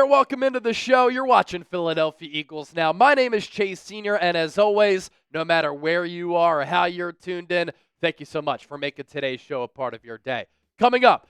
there, welcome into the show. You're watching Philadelphia Eagles Now. My name is Chase Sr., and as always, no matter where you are or how you're tuned in, thank you so much for making today's show a part of your day. Coming up,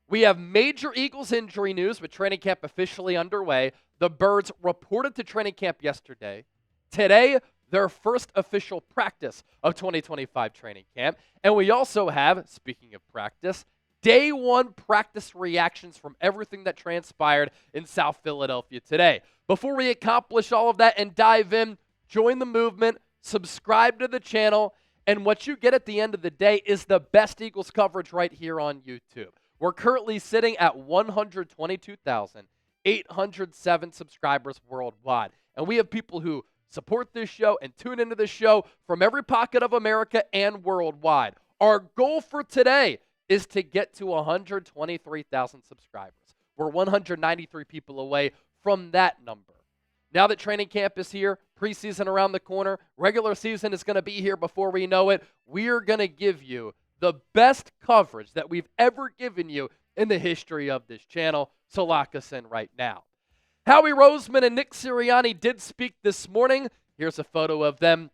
we have major Eagles injury news with training camp officially underway. The Birds reported to training camp yesterday. Today, their first official practice of 2025 training camp. And we also have, speaking of practice, Day one practice reactions from everything that transpired in South Philadelphia today. Before we accomplish all of that and dive in, join the movement, subscribe to the channel, and what you get at the end of the day is the best Eagles coverage right here on YouTube. We're currently sitting at 122,807 subscribers worldwide. And we have people who support this show and tune into the show from every pocket of America and worldwide. Our goal for today is to get to 123,000 subscribers. We're 193 people away from that number. Now that training camp is here, preseason around the corner, regular season is going to be here before we know it, we're going to give you the best coverage that we've ever given you in the history of this channel, so lock us in right now. Howie, Roseman, and Nick Sirianni did speak this morning. Here's a photo of them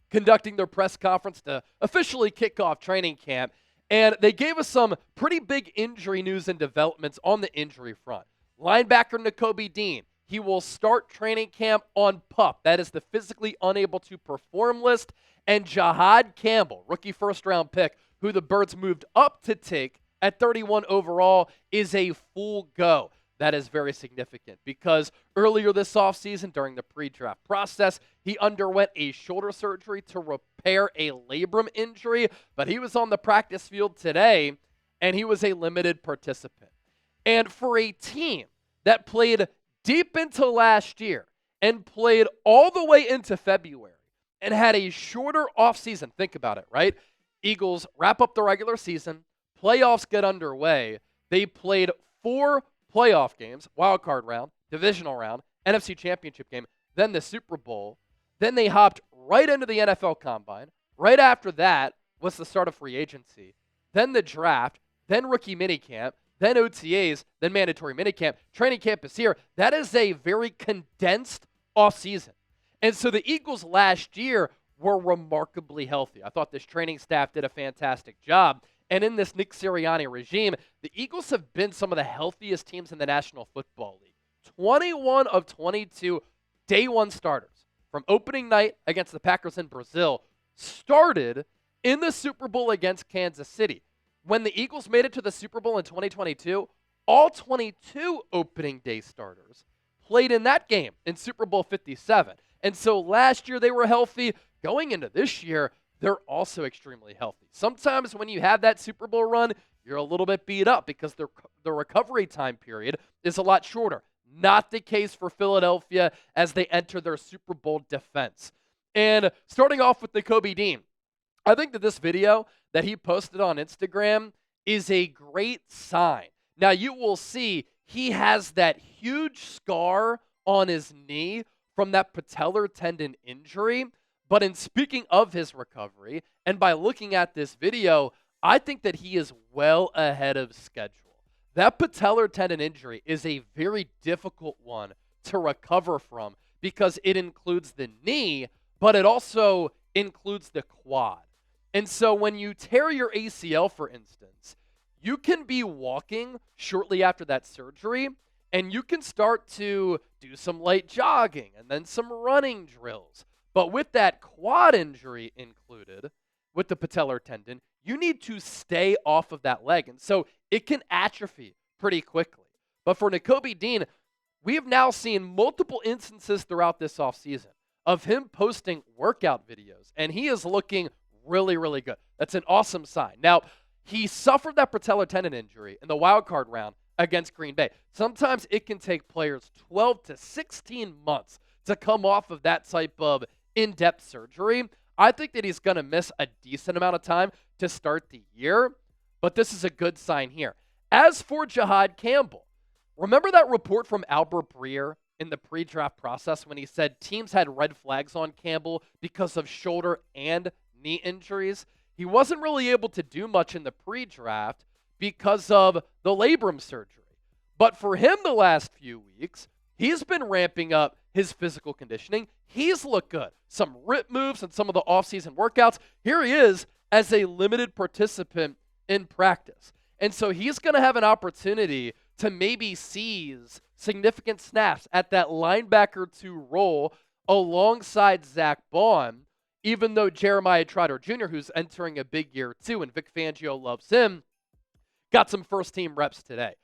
conducting their press conference to officially kick off training camp. And they gave us some pretty big injury news and developments on the injury front. Linebacker Nakobe Dean, he will start training camp on PUP. That is the physically unable to perform list. And Jihaad Campbell, rookie first-round pick, who the Birds moved up to take at 31 overall, is a full go. That is very significant because earlier this offseason during the pre-draft process, he underwent a shoulder surgery to repair a labrum injury, but he was on the practice field today, and he was a limited participant. And for a team that played deep into last year and played all the way into February and had a shorter offseason, think about it, right? Eagles wrap up the regular season, playoffs get underway. They played 4 playoff games, wild card round, divisional round, NFC championship game, then the Super Bowl. Then they hopped right into the NFL Combine. Right after that was the start of free agency. Then the draft, then rookie minicamp, then OTAs, then mandatory minicamp. Training camp is here. That is a very condensed offseason. And so the Eagles last year were remarkably healthy. I thought this training staff did a fantastic job. And in this Nick Sirianni regime, the Eagles have been some of the healthiest teams in the National Football League. 21 of 22 day one starters from opening night against the Packers in Brazil started in the Super Bowl against Kansas City. When the Eagles made it to the Super Bowl in 2022, all 22 opening day starters played in that game in Super Bowl 57. And so last year they were healthy. Going into this year, they're also extremely healthy. Sometimes when you have that Super Bowl run, you're a little bit beat up because the recovery time period is a lot shorter. Not the case for Philadelphia as they enter their Super Bowl defense. And starting off with Nakobe Dean, I think that this video that he posted on Instagram is a great sign. Now you will see he has that huge scar on his knee from that patellar tendon injury. But in speaking of his recovery, and by looking at this video, I think that he is well ahead of schedule. That patellar tendon injury is a very difficult one to recover from because it includes the knee, but it also includes the quad. And so when you tear your ACL, for instance, you can be walking shortly after that surgery, and you can start to do some light jogging and then some running drills. But with that quad injury included, with the patellar tendon, you need to stay off of that leg. And so it can atrophy pretty quickly. But for Nakobe Dean, we have now seen multiple instances throughout this offseason of him posting workout videos. And he is looking really, really good. That's an awesome sign. Now, he suffered that patellar tendon injury in the wild card round against Green Bay. Sometimes it can take players 12 to 16 months to come off of that type of in-depth surgery. I think that he's going to miss a decent amount of time to start the year, but this is a good sign here. As for Jihaad Campbell, remember that report from Albert Breer in the pre-draft process when he said teams had red flags on Campbell because of shoulder and knee injuries? He wasn't really able to do much in the pre-draft because of the labrum surgery. But for him the last few weeks, He's been ramping up his physical conditioning. He's looked good. Some rip moves and some of the offseason workouts. Here he is as a limited participant in practice. And so he's going to have an opportunity to maybe seize significant snaps at that linebacker 2 role alongside Zach Bond, even though Jeremiah Trotter Jr., who's entering a big year too, and Vic Fangio loves him, got some first-team reps today.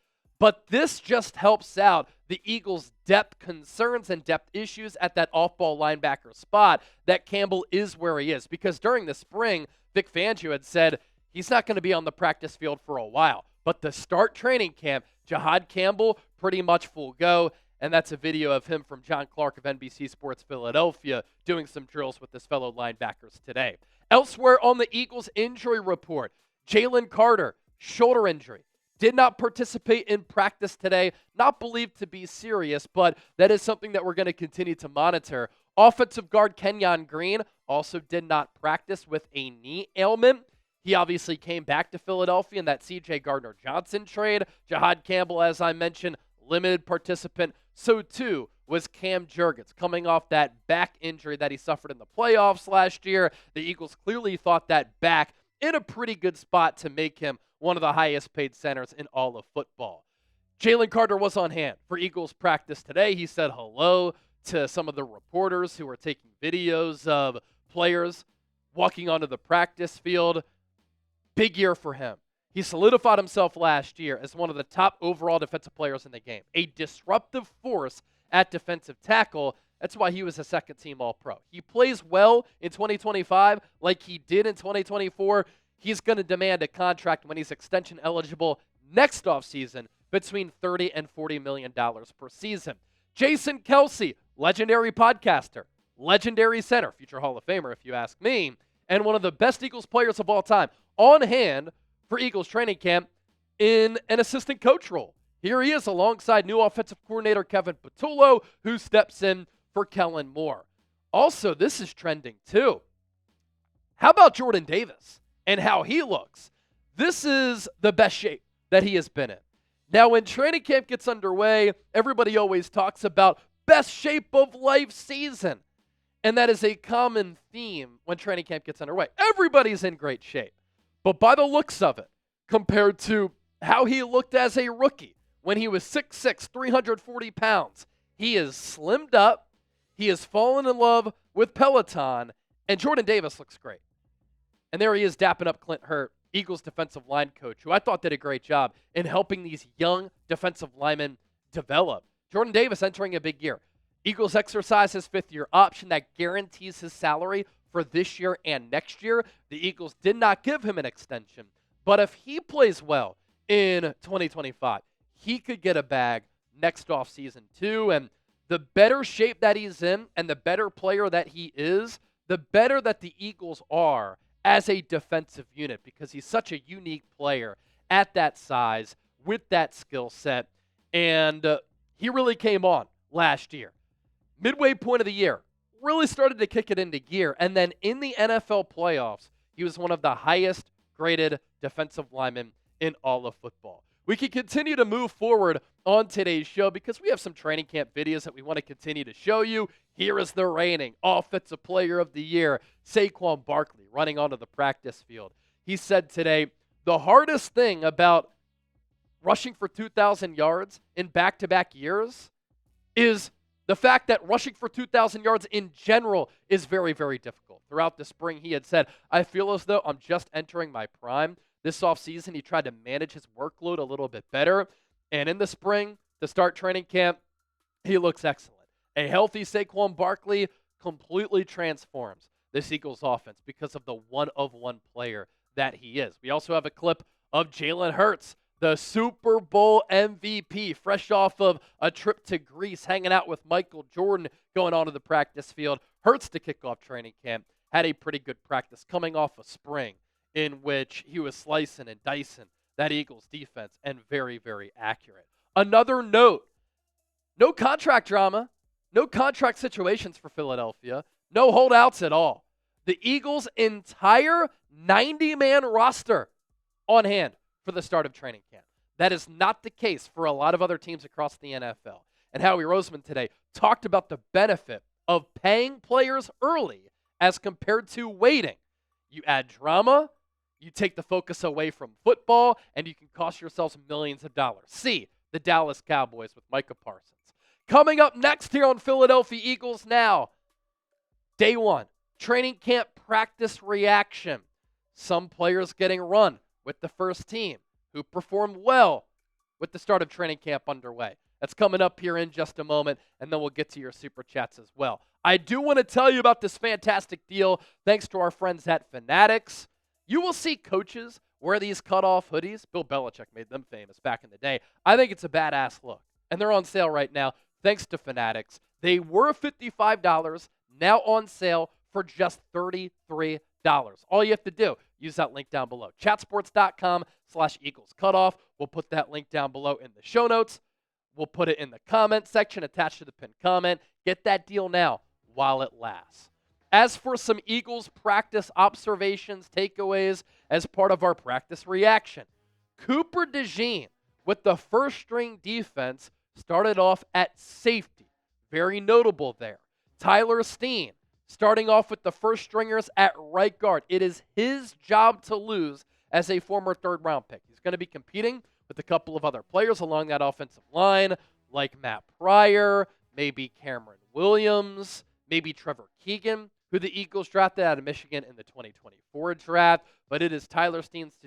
But this just helps out the Eagles' depth concerns and depth issues at that off-ball linebacker spot that Campbell is where he is. Because during the spring, Vic Fangio had said he's not going to be on the practice field for a while. But to start training camp, Jihaad Campbell, pretty much full go. And that's a video of him from John Clark of NBC Sports Philadelphia doing some drills with his fellow linebackers today. Elsewhere on the Eagles injury report, Jalen Carter, shoulder injury. Did not participate in practice today. Not believed to be serious, but that is something that we're going to continue to monitor. Offensive guard Kenyon Green also did not practice with a knee ailment. He obviously came back to Philadelphia in that C.J. Gardner-Johnson trade. Jihaad Campbell, as I mentioned, limited participant. So too was Cam Jurgens, coming off that back injury that he suffered in the playoffs last year. The Eagles clearly thought that back in a pretty good spot to make him one of the highest paid centers in all of football. Jalen Carter was on hand for Eagles practice today. He said hello to some of the reporters who were taking videos of players walking onto the practice field. Big year for him. He solidified himself last year as one of the top overall defensive players in the game, a disruptive force at defensive tackle. That's why he was a second-team All-Pro. He plays well in 2025 like he did in 2024. He's going to demand a contract when he's extension eligible next offseason between $30 and $40 million per season. Jason Kelce, legendary podcaster, legendary center, future Hall of Famer if you ask me, and one of the best Eagles players of all time, on hand for Eagles training camp in an assistant coach role. Here he is alongside new offensive coordinator Kevin Patullo, who steps in for Kellen Moore. Also, this is trending too. How about Jordan Davis and how he looks? This is the best shape that he has been in. Now, when training camp gets underway, everybody always talks about best shape of life season. And that is a common theme when training camp gets underway. Everybody's in great shape. But by the looks of it, compared to how he looked as a rookie when he was 6'6", 340 pounds, he is slimmed up, he has fallen in love with Peloton, and Jordan Davis looks great. And there he is dapping up Clint Hurt, Eagles defensive line coach, who I thought did a great job in helping these young defensive linemen develop. Jordan Davis entering a big year. Eagles exercise his fifth-year option that guarantees his salary for this year and next year. The Eagles did not give him an extension, but if he plays well in 2025, he could get a bag next offseason too. And the better shape that he's in and the better player that he is, the better that the Eagles are as a defensive unit, because he's such a unique player at that size with that skill set. And he really came on last year. Midway point of the year, really started to kick it into gear. And then in the NFL playoffs, he was one of the highest graded defensive linemen in all of football. We can continue to move forward on today's show because we have some training camp videos that we want to continue to show you. Here is the reigning Offensive Player of the Year, Saquon Barkley, running onto the practice field. He said today, the hardest thing about rushing for 2,000 yards in back-to-back years is the fact that rushing for 2,000 yards in general is very, very difficult. Throughout the spring, he had said, I feel as though I'm just entering my prime. This offseason, he tried to manage his workload a little bit better. And in the spring, to start training camp, he looks excellent. A healthy Saquon Barkley completely transforms this Eagles offense because of the one-of-one player that he is. We also have a clip of Jalen Hurts, the Super Bowl MVP, fresh off of a trip to Greece, hanging out with Michael Jordan, going onto the practice field. Hurts to kick off training camp. Had a pretty good practice coming off a spring in which he was slicing and dicing that Eagles defense, and very, very accurate. Another note, no contract drama, no contract situations for Philadelphia, no holdouts at all. The Eagles' entire 90-man roster on hand for the start of training camp. That is not the case for a lot of other teams across the NFL. and Howie Roseman today talked about the benefit of paying players early as compared to waiting. You add drama, you take the focus away from football, and you can cost yourselves millions of dollars. See the Dallas Cowboys with Micah Parsons. Coming up next here on Philadelphia Eagles Now, day one, training camp practice reaction. Some players getting run with the first team who performed well with the start of training camp underway. That's coming up here in just a moment, and then we'll get to your super chats as well. I do want to tell you about this fantastic deal thanks to our friends at Fanatics. You will see coaches wear these cutoff hoodies. Bill Belichick made them famous back in the day. I think it's a badass look, and they're on sale right now thanks to Fanatics. They were $55, now on sale for just $33. All you have to do, use that link down below. Chatsports.com/Eagles Cutoff. We'll put that link down below in the show notes. We'll put it in the comment section attached to the pinned comment. Get that deal now while it lasts. As for some Eagles practice observations, takeaways as part of our practice reaction, Cooper DeJean with the first string defense started off at safety. Very notable there. Tyler Steen starting off with the first stringers at right guard. It is his job to lose as a former third-round pick. He's going to be competing with a couple of other players along that offensive line, like Matt Pryor, maybe Cameron Williams, maybe Trevor Keegan, who the Eagles drafted out of Michigan in the 2024 draft. But it is Tyler Steen's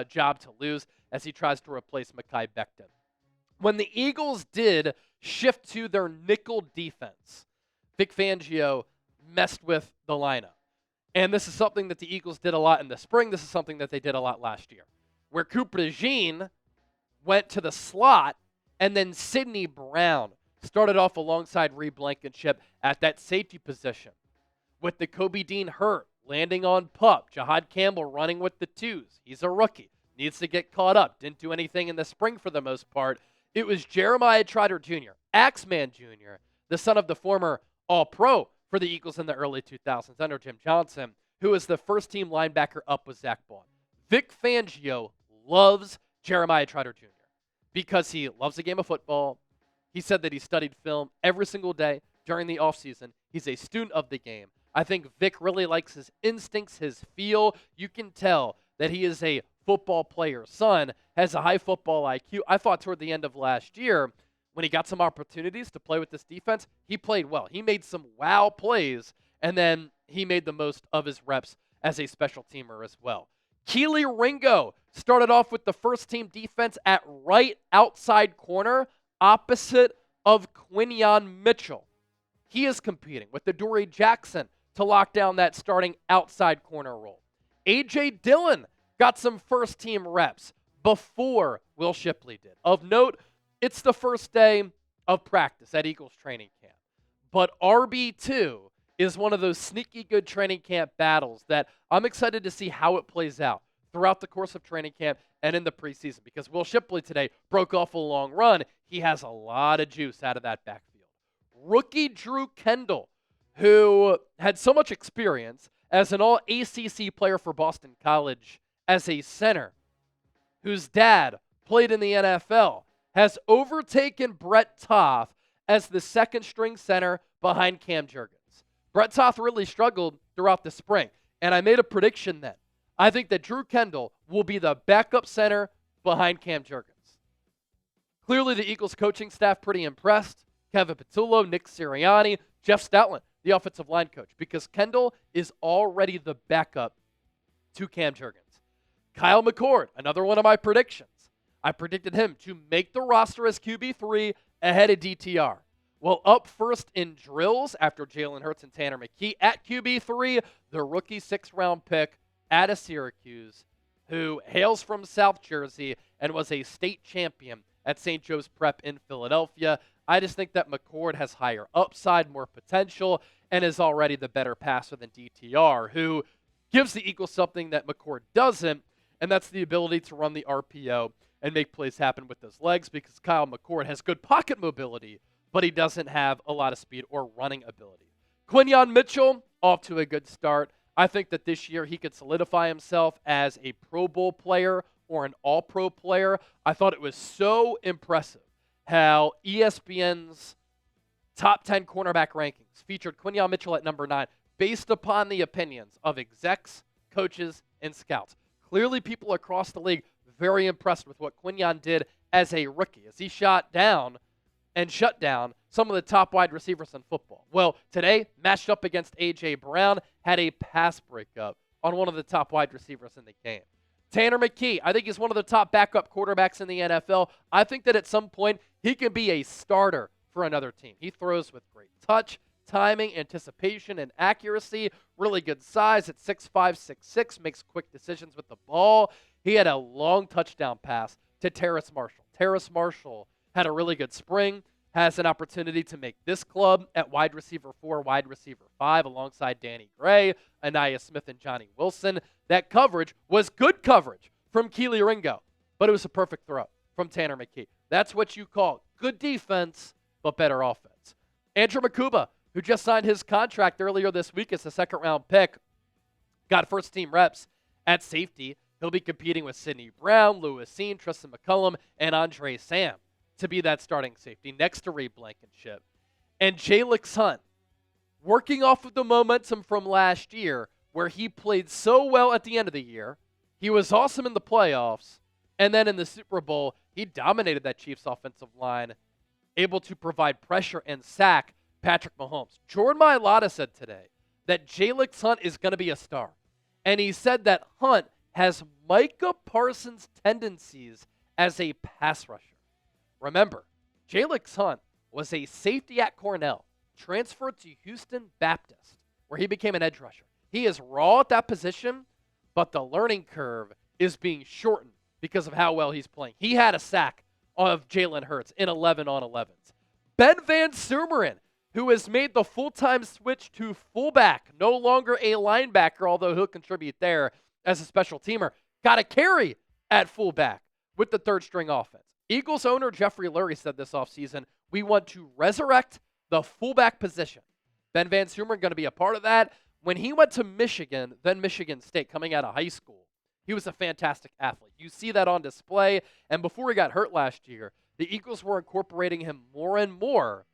job to lose as he tries to replace Mekhi Becton. When the Eagles did shift to their nickel defense, Vic Fangio messed with the lineup. And this is something that the Eagles did a lot in the spring. This is something that they did a lot last year, where Cooper DeJean went to the slot, and then Sidney Brown started off alongside Reed Blankenship at that safety position. With the Kobe Dean hurt, landing on PUP, Jihaad Campbell running with the twos. He's a rookie, needs to get caught up. Didn't do anything in the spring for the most part. It was Jeremiah Trotter Jr., Axeman Jr., the son of the former All-Pro for the Eagles in the early 2000s under Jim Johnson, who was the first-team linebacker up with Zach Bond. Vic Fangio loves Jeremiah Trotter Jr. because he loves the game of football. He said that he studied film every single day during the offseason. He's a student of the game. I think Vic really likes his instincts, his feel. You can tell that he is a football player's son, has a high football IQ. I thought toward the end of last year, when he got some opportunities to play with this defense, he played well. He made some wow plays, and then he made the most of his reps as a special teamer as well. Keely Ringo started off with the first-team defense at right outside corner, opposite of Quinyon Mitchell. He is competing with Adoree Jackson to lock down that starting outside corner role. A.J. Dillon got some first-team reps before Will Shipley did. Of note, it's the first day of practice at Eagles training camp. But RB2 is one of those sneaky good training camp battles that I'm excited to see how it plays out throughout the course of training camp and in the preseason, because Will Shipley today broke off a long run. He has a lot of juice out of that backfield. Rookie Drew Kendall, who had so much experience as an all-ACC player for Boston College as a center, whose dad played in the NFL, has overtaken Brett Toth as the second-string center behind Cam Jurgens. Brett Toth really struggled throughout the spring, and I made a prediction then. I think that Drew Kendall will be the backup center behind Cam Jurgens. Clearly, the Eagles coaching staff pretty impressed. Kevin Patullo, Nick Sirianni, Jeff Stoutland, the offensive line coach, because Kendall is already the backup to Cam Jurgens. Kyle McCord, another one of my predictions. I predicted him to make the roster as QB3 ahead of DTR. Well, up first in drills after Jalen Hurts and Tanner McKee at QB3, the rookie 6th-round pick out of Syracuse, who hails from South Jersey and was a state champion at St. Joe's Prep in Philadelphia. I just think that McCord has higher upside, more potential, and is already the better passer than DTR, who gives the Eagles something that McCord doesn't, and that's the ability to run the RPO and make plays happen with those legs, because Kyle McCord has good pocket mobility, but he doesn't have a lot of speed or running ability. Quinyon Mitchell, off to a good start. I think that this year he could solidify himself as a Pro Bowl player or an All-Pro player. I thought it was so impressive how ESPN's top 10 cornerback rankings featured Quinyon Mitchell at number 9 based upon the opinions of execs, coaches, and scouts. Clearly, people across the league very impressed with what Quinyon did as a rookie, as he shot down and shut down some of the top wide receivers in football. Well, today, matched up against A.J. Brown, had a pass breakup on one of the top wide receivers in the game. Tanner McKee, I think he's one of the top backup quarterbacks in the NFL. I think that at some point, he can be a starter for another team. He throws with great touch, timing, anticipation, and accuracy. Really good size at 6'5", 6'6", makes quick decisions with the ball. He had a long touchdown pass to Terrace Marshall. Terrace Marshall had a really good spring, has an opportunity to make this club at wide receiver 4, wide receiver 5, alongside Danny Gray, Anaya Smith, and Johnny Wilson. That coverage was good coverage from Keely Ringo, but it was a perfect throw from Tanner McKee. That's what you call good defense, but better offense. Andrew Nakobe, who just signed his contract earlier this week as a second-round pick, got first-team reps at safety. He'll be competing with Sidney Brown, Lewis Seen, Tristan McCullum, and Andre Sam to be that starting safety next to Ray Blankenship. And Jalix Hunt, working off of the momentum from last year, where he played so well at the end of the year, he was awesome in the playoffs, and then in the Super Bowl, he dominated that Chiefs offensive line, able to provide pressure and sack Patrick Mahomes. Jordan Mailata said today that Jalix Hunt is going to be a star, and he said that Hunt has Micah Parsons' tendencies as a pass rusher. Remember, Jalix Hunt was a safety at Cornell, transferred to Houston Baptist, where he became an edge rusher. He is raw at that position, but the learning curve is being shortened because of how well he's playing. He had a sack of Jalen Hurts in 11-on-11s. Ben Van Sumeren, who has made the full-time switch to fullback, no longer a linebacker, although he'll contribute there as a special teamer, got a carry at fullback with the third-string offense. Eagles owner Jeffrey Lurie said this offseason, we want to resurrect the fullback position. Ben Van Sumeren going to be a part of that. When he went to Michigan, then Michigan State, coming out of high school, he was a fantastic athlete. You see that on display. And before he got hurt last year, the Eagles were incorporating him more and more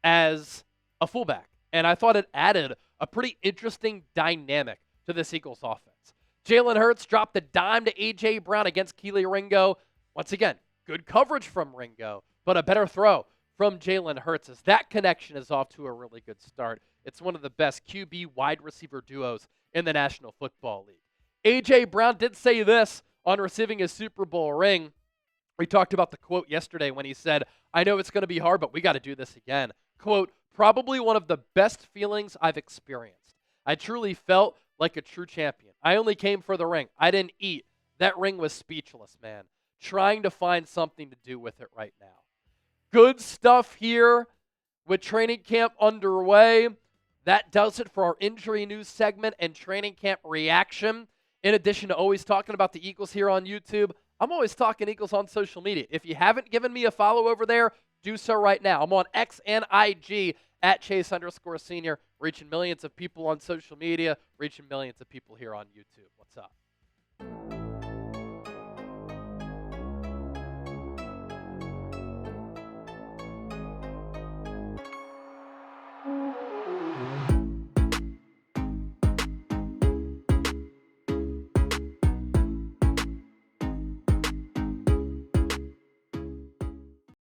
as a fullback. And I thought it added a pretty interesting dynamic to this Eagles offense. Jalen Hurts dropped the dime to A.J. Brown against Keely Ringo. Once again, good coverage from Ringo, but a better throw from Jalen Hurts as that connection is off to a really good start. It's one of the best QB wide receiver duos in the National Football League. A.J. Brown did say this on receiving his Super Bowl ring. We talked about the quote yesterday when he said, I know it's going to be hard, but we got to do this again. Quote, probably one of the best feelings I've experienced. I truly felt like a true champion. I only came for the ring. I didn't eat. That ring was speechless, man. Trying to find something to do with it right now. Good stuff here with training camp underway. That does it for our injury news segment and training camp reaction. In addition to always talking about the Eagles here on YouTube, I'm always talking Eagles on social media. If you haven't given me a follow over there, do so right now. I'm on X and IG at Chase_Senior, reaching millions of people on social media, reaching millions of people here on YouTube. What's up?